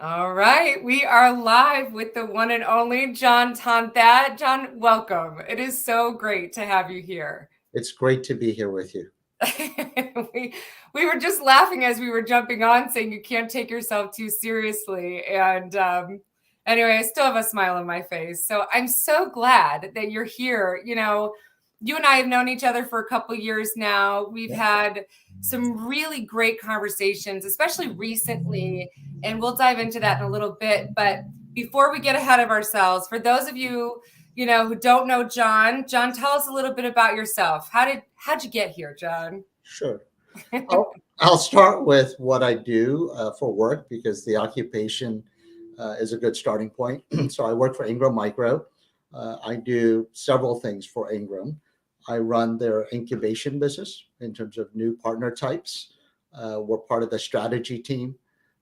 All right, we are live with the one and only John Tonthat. John, welcome. It is so great to have you here. It's great to be here with you. we we were just laughing as we were jumping on, saying you can't take yourself too seriously. And anyway, I still have a smile on my face. So I'm so glad that you're here. You and I have known each other for a couple years now. We've Yeah. had some really great conversations, especially recently, and we'll dive into that in a little bit. But before we get ahead of ourselves, for those of you who don't know John, tell us a little bit about yourself. How'd you get here, John? Sure. I'll start with what I do for work because the occupation is a good starting point. So I work for Ingram Micro. I do several things for Ingram. I run their incubation business in terms of new partner types. We're part of the strategy team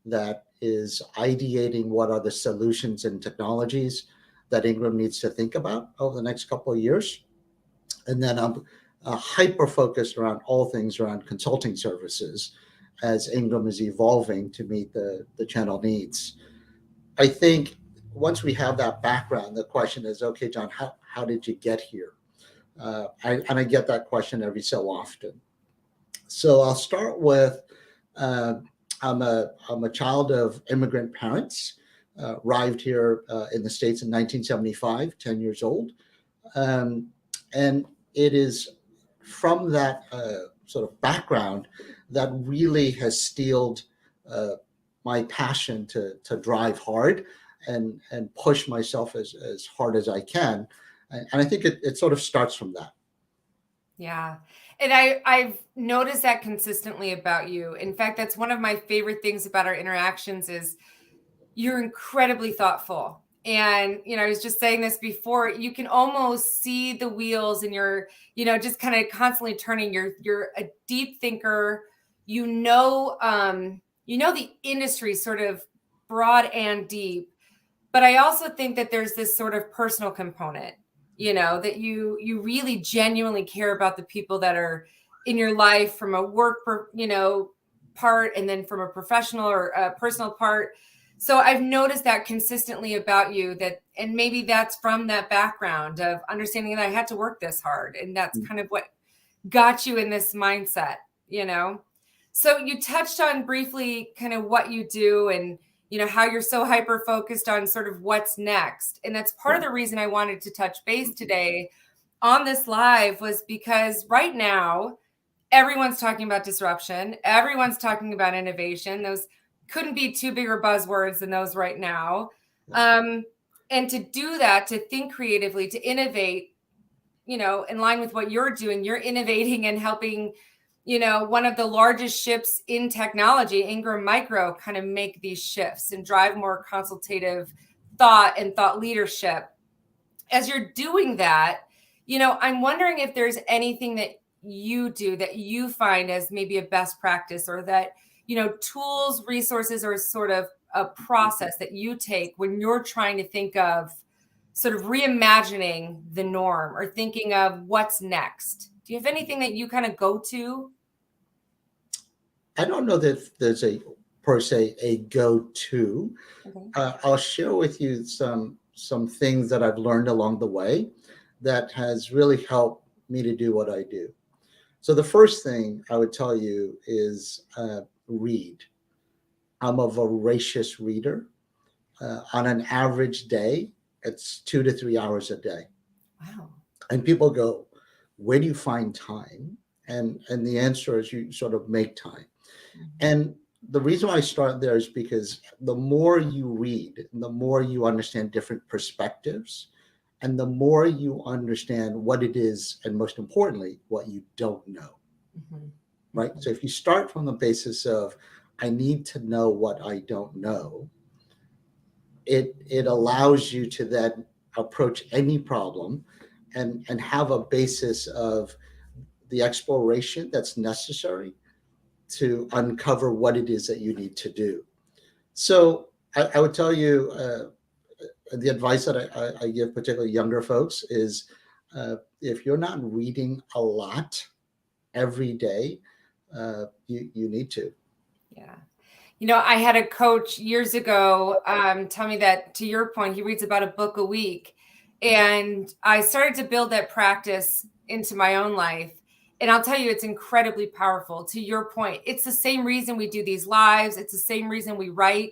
that is ideating what are the solutions and technologies that Ingram needs to think about over the next couple of years. And then I'm hyper focused around all things around consulting services as Ingram is evolving to meet the channel needs. I think once we have that background, the question is, okay, John, how did you get here? And I get that question every so often. So I'll start with uh, I'm a child of immigrant parents. Arrived here in the States in 1975, 10 years old. Um, and it is from that sort of background that really has steeled uh, my passion to drive hard and push myself as hard as I can. And I think it sort of starts from that. Yeah. And I've noticed that consistently about you. In fact, that's one of my favorite things about our interactions is you're incredibly thoughtful. And, I was just saying this before, you can almost see the wheels and you're, just kind of constantly turning. You're a deep thinker. The industry sort of broad and deep. But I also think that there's this sort of personal component, that you really genuinely care about the people that are in your life from a work, part, and then from a professional or a personal part. So I've noticed that consistently about you, and maybe that's from that background of understanding that I had to work this hard. And that's kind of what got you in this mindset, you know? So you touched on briefly kind of what you do and, how you're so hyper focused on sort of what's next. And that's part of Right. the reason I wanted to touch base today on this live was because right now, everyone's talking about disruption. Everyone's talking about innovation. Those couldn't be two bigger buzzwords than those right now. Yeah. Um, and to do that, to think creatively, to innovate, in line with what you're doing, you're innovating and helping, one of the largest ships in technology, Ingram Micro, kind of make these shifts and drive more consultative thought and thought leadership. As you're doing that, I'm wondering if there's anything that you do that you find as maybe a best practice or that, tools, resources, or sort of a process that you take when you're trying to think of sort of reimagining the norm or thinking of what's next. Do you have anything that you kind of go to? I don't know that there's a per se a go-to. Okay. I'll share with you some things that I've learned along the way that has really helped me to do what I do. So the first thing I would tell you is read. I'm a voracious reader. On an average day, it's 2 to 3 hours a day. Wow. And people go, "Where do you find time?" And the answer is you sort of make time. Mhm. And the reason why I start there is because the more you read, the more you understand different perspectives, and the more you understand what it is, and most importantly, what you don't know. Mhm. Right? Mhm. So if you start from the basis of I need to know what I don't know, it allows you to then approach any problem and have a basis of the exploration that's necessary to uncover what it is that you need to do. So I would tell you the advice that I give particularly younger folks is if you're not reading a lot every day, you need to. Yeah. I had a coach years ago tell me that, to your point, he reads about a book a week. And I started to build that practice into my own life. And I'll tell you, it's incredibly powerful. To your point, it's the same reason we do these lives. It's the same reason we write,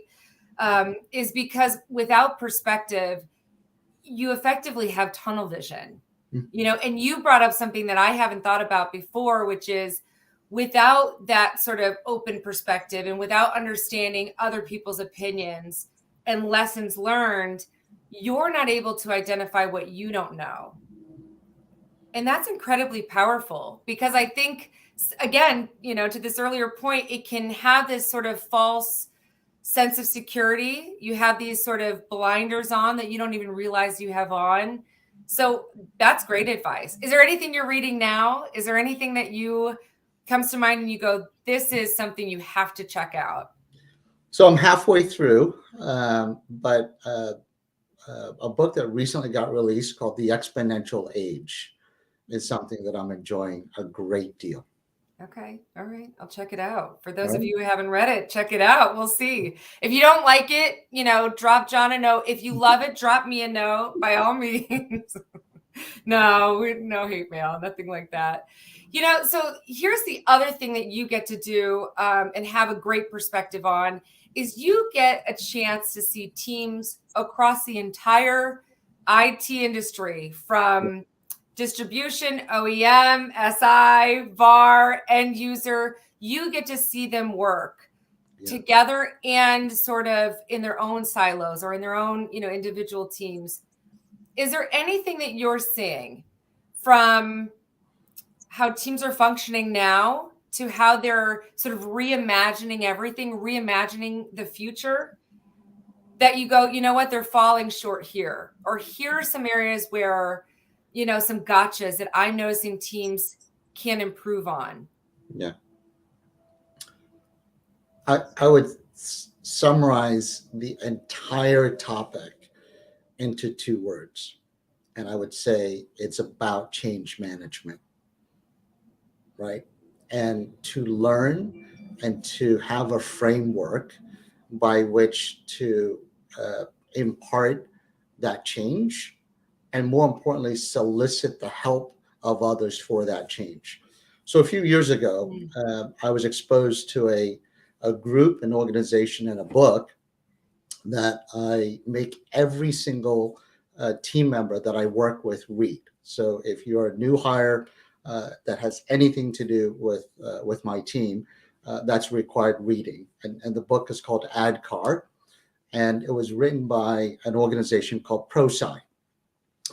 is because without perspective, you effectively have tunnel vision, and you brought up something that I haven't thought about before, which is without that sort of open perspective and without understanding other people's opinions and lessons learned, you're not able to identify what you don't know. And that's incredibly powerful, because I think, again, to this earlier point, it can have this sort of false sense of security. You have these sort of blinders on that you don't even realize you have on. So that's great advice. Is there anything you're reading now? Is there anything that you comes to mind and you go, this is something you have to check out? So I'm halfway through, but a book that recently got released called The Exponential Age is something that I'm enjoying a great deal. Okay. All right. I'll check it out. For those All of right. you who haven't read it, check it out. We'll see. If you don't like it, drop John a note. If you love it, drop me a note by all means. No hate mail, nothing like that. So here's the other thing that you get to do and have a great perspective on is you get a chance to see teams across the entire IT industry, from distribution, OEM, SI, VAR, end user. You get to see them work together and sort of in their own silos or in their own, individual teams. Is there anything that you're seeing from how teams are functioning now to how they're sort of reimagining everything, reimagining the future, that you go, you know what, they're falling short here, or here are some areas where, some gotchas that I'm noticing teams can improve on? Yeah. I would summarize the entire topic into 2 words. And I would say it's about change management, right? And to learn and to have a framework by which to impart that change, and more importantly, solicit the help of others for that change. So a few years ago, I was exposed to a group, an organization, and a book that I make every single team member that I work with read. So if you're a new hire that has anything to do with my team, that's required reading. And the book is called ADKAR, and it was written by an organization called ProSci.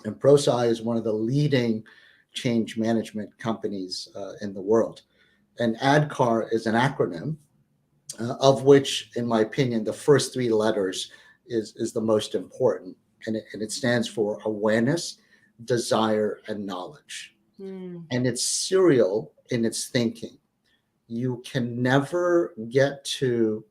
And ProSci is one of the leading change management companies in the world. And ADKAR is an acronym of which, in my opinion, the first 3 letters is the most important. And it stands for awareness, desire, and knowledge. And it's serial in its thinking. You can never get to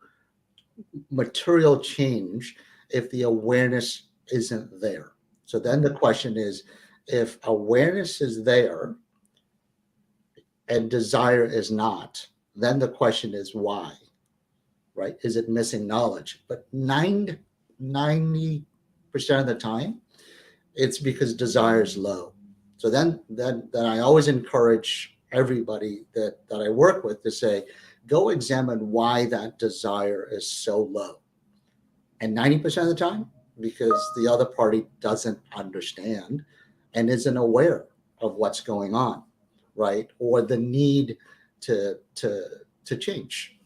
material change if the awareness isn't there. So then the question is, if awareness is there and desire is not, then the question is why, right? Is it missing knowledge? But 90% of the time, it's because desire is low. So then I always encourage everybody that I work with to say, go examine why that desire is so low. And 90% of the time, because the other party doesn't understand and isn't aware of what's going on, right? Or the need to change.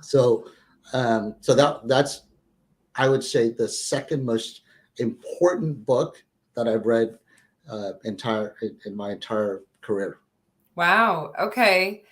So that's, I would say, the second most important book that I've read in my entire career. Wow. Okay.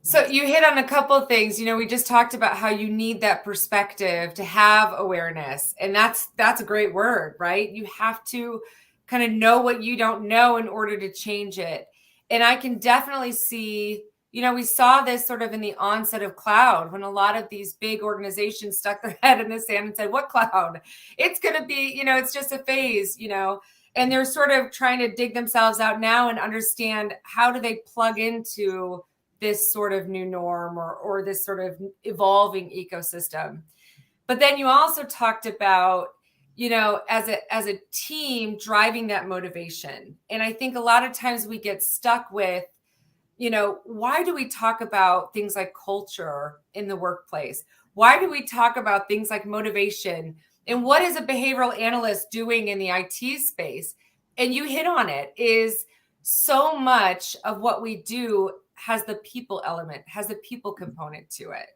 So you hit on a couple of things. We just talked about how you need that perspective to have awareness. And that's a great word, right? You have to kind of know what you don't know in order to change it. And I can definitely see, we saw this sort of in the onset of cloud, when a lot of these big organizations stuck their head in the sand and said, what cloud? It's going to be, it's just a phase, and they're sort of trying to dig themselves out now and understand, how do they plug into this sort of new norm or this sort of evolving ecosystem. But then you also talked about, as a team driving that motivation. And I think a lot of times we get stuck with, why do we talk about things like culture in the workplace? Why do we talk about things like motivation? And what is a behavioral analyst doing in the IT space? And you hit on it, is so much of what we do has the people element, has the people component to it.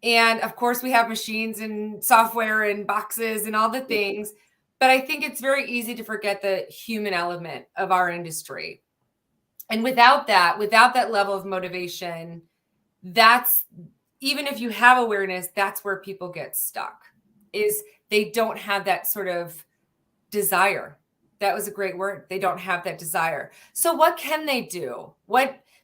And of course, we have machines and software and boxes and all the things. But I think it's very easy to forget the human element of our industry. And without that level of motivation, that's, even if you have awareness, that's where people get stuck, is they don't have that sort of desire. That was a great word. They don't have that desire. So what can they do?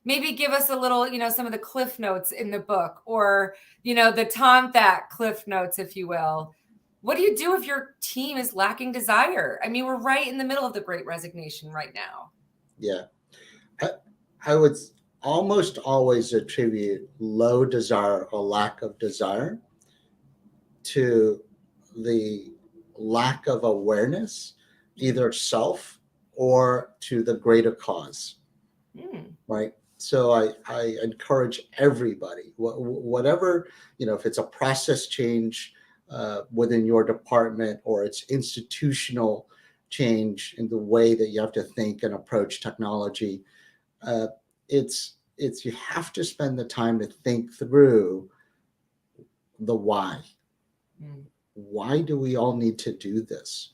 Maybe give us a little, some of the cliff notes in the book, or, the Tonthat cliff notes, if you will. What do you do if your team is lacking desire? I mean, we're right in the middle of the Great Resignation right now. Yeah. I would almost always attribute low desire or lack of desire to the lack of awareness, either self or to the greater cause. Right. So I encourage everybody, whatever, if it's a process change within your department, or it's institutional change in the way that you have to think and approach technology, it's you have to spend the time to think through the why. Why do we all need to do this?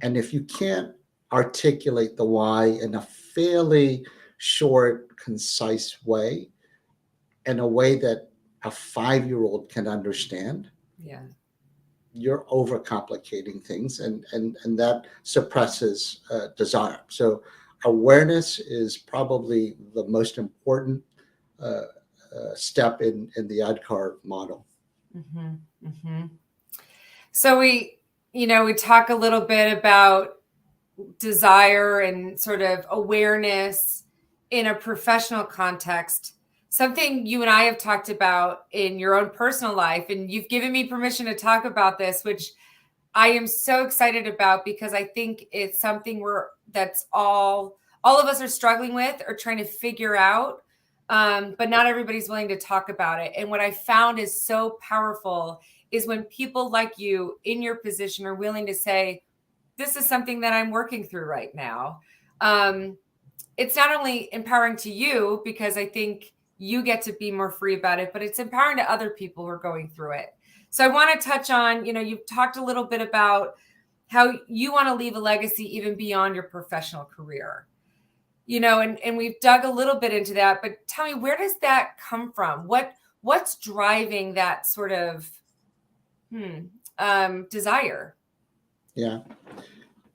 And if you can't articulate the why in a fairly short, concise way, in a way that a 5-year-old can understand, you're overcomplicating things, and that suppresses desire. So awareness is probably the most important step in the ADKAR model. So we talk a little bit about desire and sort of awareness in a professional context, something you and I have talked about in your own personal life. And you've given me permission to talk about this, which I am so excited about, because I think it's something that's all of us are struggling with or trying to figure out. But not everybody's willing to talk about it. And what I found is so powerful is when people like you in your position are willing to say, this is something that I'm working through right now. It's not only empowering to you, because I think you get to be more free about it, but it's empowering to other people who are going through it. So I want to touch on, you've talked a little bit about how you want to leave a legacy even beyond your professional career, and we've dug a little bit into that, but tell me, where does that come from? What's driving that sort of desire? Yeah.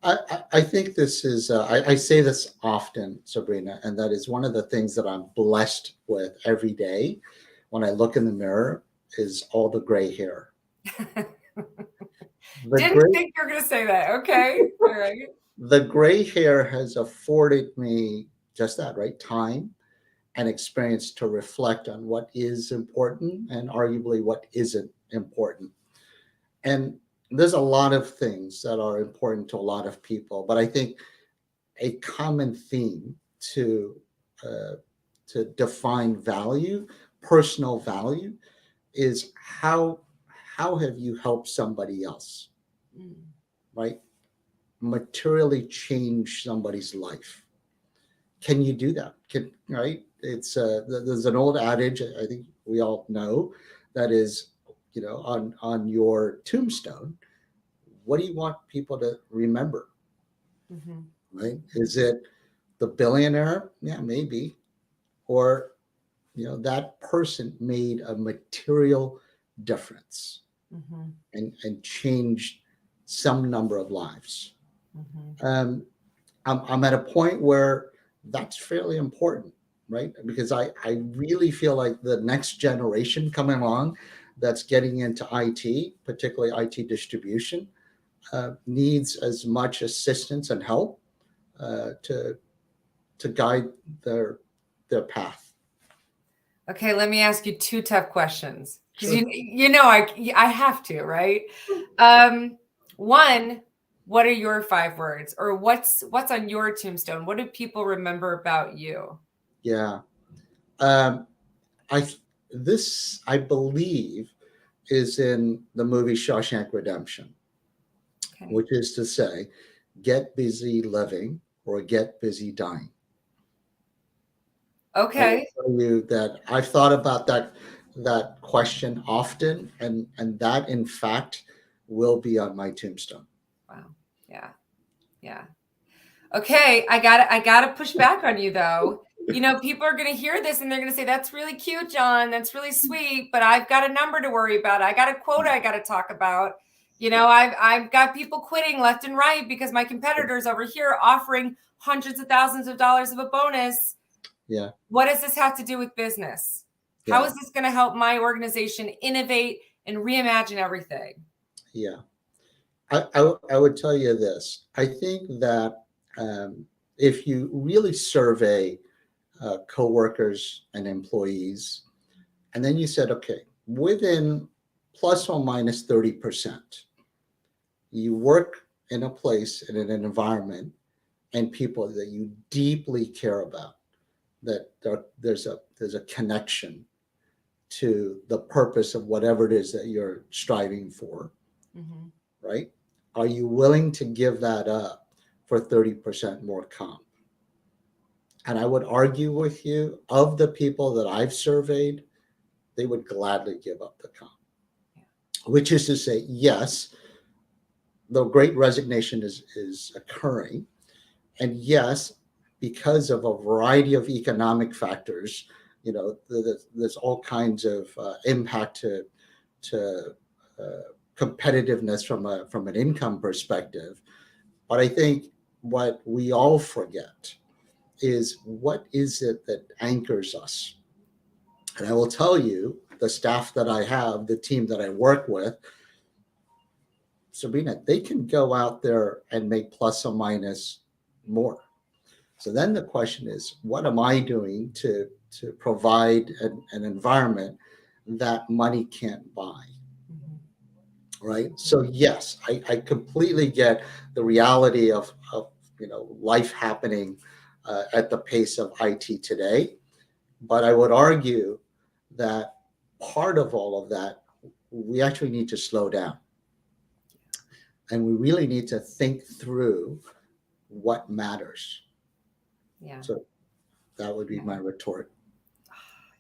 I think this is, I say this often, Sabrina, and that is one of the things that I'm blessed with every day when I look in the mirror, is all the gray hair. Didn't think you were going to say that. Okay. All right. The gray hair has afforded me just that, right? Time and experience to reflect on what is important and arguably what isn't important. And there's a lot of things that are important to a lot of people, but I think a common theme to define value, personal value, is how have you helped somebody else, right? Materially change somebody's life. Can you do that? Right? It's there's an old adage, I think we all know, that is, on your tombstone, what do you want people to remember? Right? Is it the billionaire? Yeah, maybe. Or, that person made a material difference and changed some number of lives. I'm at a point where that's fairly important, right? Because I really feel like the next generation coming along that's getting into IT, particularly IT distribution, needs as much assistance and help to guide their path. Okay, let me ask you two tough questions because I have to, right? One, what are your 5 words, or what's on your tombstone? What do people remember about you? Yeah. Um, I I believe is in the movie Shawshank Redemption, Okay. which is to say, get busy living or get busy dying. I will Okay. tell you that I've thought about that question often, and that in fact will be on my tombstone. Wow. Yeah. Yeah. Okay, I gotta push back on you though. People are gonna hear this and they're gonna say, "That's really cute, John. That's really sweet." But I've got a number to worry about. I got a quota I gotta talk about. I've got people quitting left and right because my competitors over here offering hundreds of thousands of dollars of a bonus. Yeah, What does this have to do with business? How yeah, is this gonna help my organization innovate and reimagine everything? yeah. I would tell you this. I think that if you really survey coworkers and employees, and then you said, okay, within plus or minus 30%, you work in a place, in an environment, and people that you deeply care about, that there's a connection to the purpose of whatever it is that you're striving for, Mm-hmm. right? Are you willing to give that up for 30% more comp? And I would argue with you, of the people that I've surveyed, they would gladly give up the comp, which is to say, yes, the great resignation is occurring. And yes, because of a variety of economic factors, there's all kinds of impact to competitiveness from an income perspective. But I think what we all forget is, what is it that anchors us? And I will tell you, the staff that I have, the team that I work with, Sabrina, they can go out there and make plus or minus more. So then the question is, what am I doing to provide an environment that money can't buy? Right. So yes, I completely get the reality of life happening at the pace of IT today. But I would argue that part of all of that, we actually need to slow down, and we really need to think through what matters. Yeah. So that would be Yeah. my retort.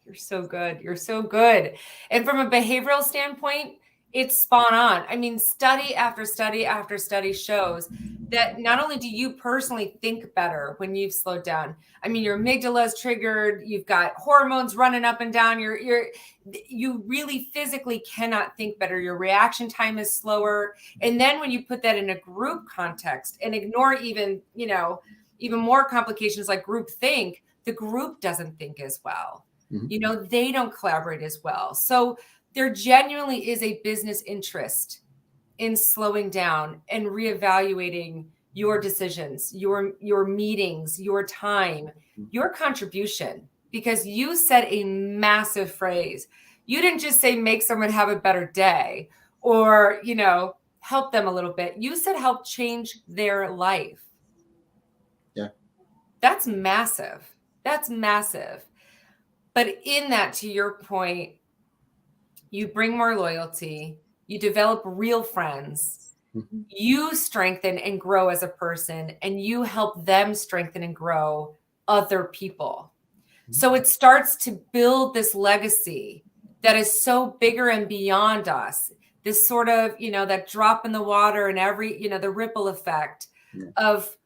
You're so good. You're so good. And from a behavioral standpoint, it's spot on. I mean, study after study after study shows that not only do you personally think better when you've slowed down. I mean, your amygdala is triggered, you've got hormones running up and down, you really physically cannot think better. Your reaction time is slower. And then when you put that in a group context and ignore even more complications like group think, the group doesn't think as well. Mm-hmm. They don't collaborate as well. So there genuinely is a business interest in slowing down and reevaluating your decisions, your meetings, your time, your contribution, because you said a massive phrase. You didn't just say make someone have a better day or, help them a little bit. You said help change their life. Yeah. That's massive. That's massive. But in that, to your point, you bring more loyalty, you develop real friends, Mm-hmm. you strengthen and grow as a person, and you help them strengthen and grow other people. So it starts to build this legacy that is so bigger and beyond us. This sort of, that drop in the water and the ripple effect Yeah. of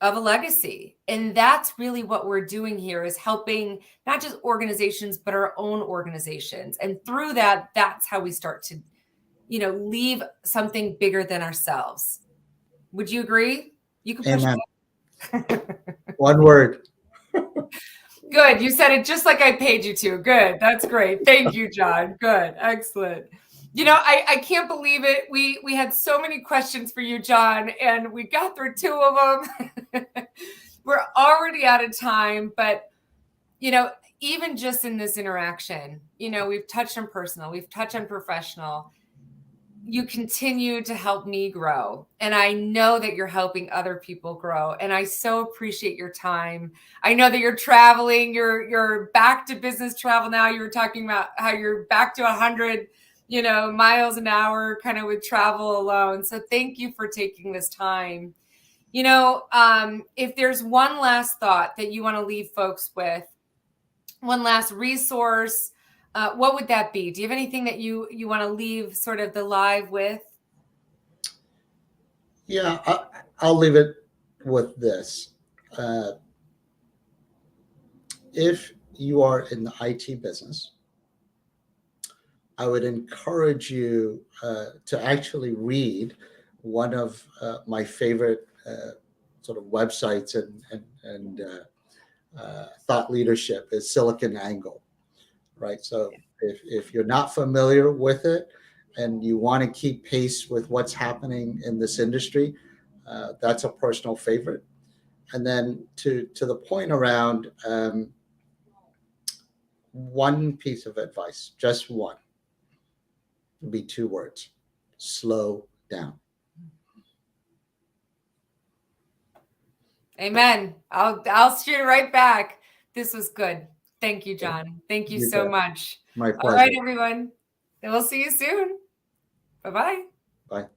a legacy. And that's really what we're doing here, is helping not just organizations, but our own organizations. And through that, that's how we start to, leave something bigger than ourselves. Would you agree? You can push Amen. back. One word. Good. You said it just like I paid you to. Good. That's great. Thank you, John. Good. Excellent. I can't believe it. We had so many questions for you, John, and we got through 2 of them. We're already out of time, but even just in this interaction, we've touched on personal, we've touched on professional. You continue to help me grow. And I know that you're helping other people grow. And I so appreciate your time. I know that you're traveling, you're back to business travel now. You were talking about how you're back to 100, miles an hour kind of with travel alone. So thank you for taking this time. If there's one last thought that you want to leave folks with, one last resource, what would that be? Do you have anything that you want to leave sort of the live with? Yeah, I'll leave it with this. If you are in the IT business, I would encourage you to actually read one of my favorite sort of websites and thought leadership is SiliconANGLE, right? So if you're not familiar with it and you want to keep pace with what's happening in this industry, that's a personal favorite. And then to the point around one piece of advice, just one, would be 2 words: slow down. Amen. I'll shoot it right back. This was good. Thank you, John. Thank you so much. My pleasure. All right, everyone. We'll see you soon. Bye-bye. Bye.